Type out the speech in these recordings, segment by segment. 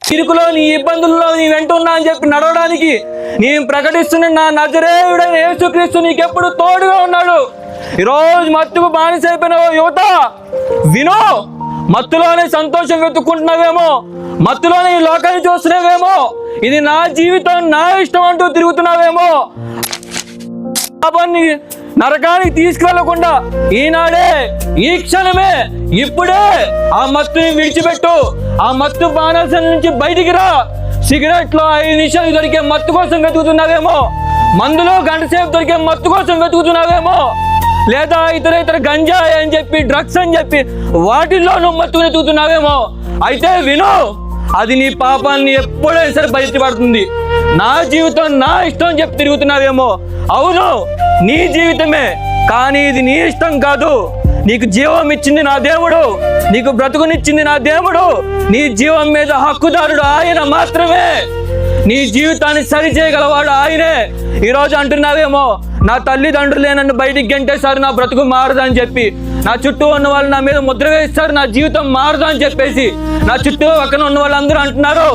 చిరుకులో నీ ఇబ్బందుల్లో నీ వెంట ఉన్నా అని చెప్పి నడవడానికి నేను ప్రకటిస్తున్న నా నజరేయుడైన యేసుక్రీస్తు నీకెప్పుడు తోడుగా ఉన్నాడు. ఈరోజు మత్తుకు బానిసైపోయిన యువత వినో, మత్తులోనే సంతోషం వెతుక్కుంటున్నావేమో, మత్తులోనే ఈ లోకాన్ని చూస్తున్నావేమో, ఇది నా జీవితం నా ఇష్టం అంటూ తిరుగుతున్నావేమో. పాపాన్ని నరకానికి తీసుకెళ్లకుండా ఈనాడే, ఈ క్షణమే, ఇప్పుడే ఆ మత్తుని విడిచిపెట్టు. ఆ మత్తు బానిసల నుంచి బయటికి రా. సిగరెట్ లో 5 నిమిషాలు దొరికే మత్తు కోసం వెతుకుతున్నావేమో, మందులో గంట సేపు దొరికే మత్తు కోసం వెతుకుతున్నావేమో, లేదా ఇతర గంజాయి అని చెప్పి డ్రగ్స్ అని చెప్పి వాటిల్లో నువ్వు మత్తు వెతుకుతున్నావేమో. అయితే విను, అది నీ పాపాన్ని ఎప్పుడైనా సరే బయటపడుతుంది. నా జీవితం నా ఇష్టం చెప్పి తిరుగుతున్నావేమో. అవును, నీ జీవితమే, కానీ ఇది నీ ఇష్టం కాదు. నీకు జీవం ఇచ్చింది నా దేవుడు, నీకు బ్రతుకునిచ్చింది నా దేవుడు. నీ జీవం మీద హక్కుదారుడు ఆయన మాత్రమే. నీ జీవితాన్ని సరి చేయగలవాడు ఆయనే. ఈరోజు అంటున్నావేమో, నా తల్లిదండ్రులే నన్ను బయటికి గెంటేశారు, నా బ్రతుకు మారదు అని చెప్పి. నా చుట్టూ ఉన్న వాళ్ళు నా మీద ముద్ర వేస్తారు, నా జీవితం మారదు అని చెప్పేసి. నా చుట్టూ పక్కన ఉన్న వాళ్ళందరూ అంటున్నారు,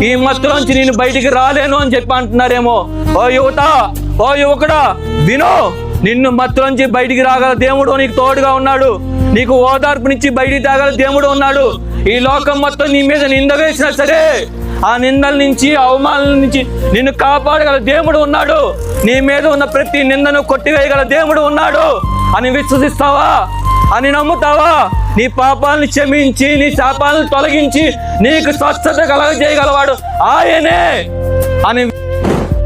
ఈ మత్తులోంచి నేను బయటికి రాలేను అని చెప్పి అంటున్నారేమో. ఓ యువత, ఓ యువకుడా, వినో, నిన్ను మత్తులోంచి బయటికి రాగల దేవుడు నీకు తోడుగా ఉన్నాడు. నీకు ఓదార్పునిచ్చి బయటికి తాగల దేవుడు ఉన్నాడు. ఈ లోకం మొత్తం నీ మీద నింద వేసినా సరే, ఆ నిందల నుంచి, అవమానాల నుంచి నిన్ను కాపాడగల దేవుడు ఉన్నాడు. నీ మీద ఉన్న ప్రతి నిందను కొట్టివేయగల దేవుడు ఉన్నాడు అని విశ్వసిస్తావా? అని నమ్ముతావా? నీ పాపాలను క్షమించి, నీ శాపాలను తొలగించి నీకు స్వస్థత కలగజేయగలవాడు ఆయనే అని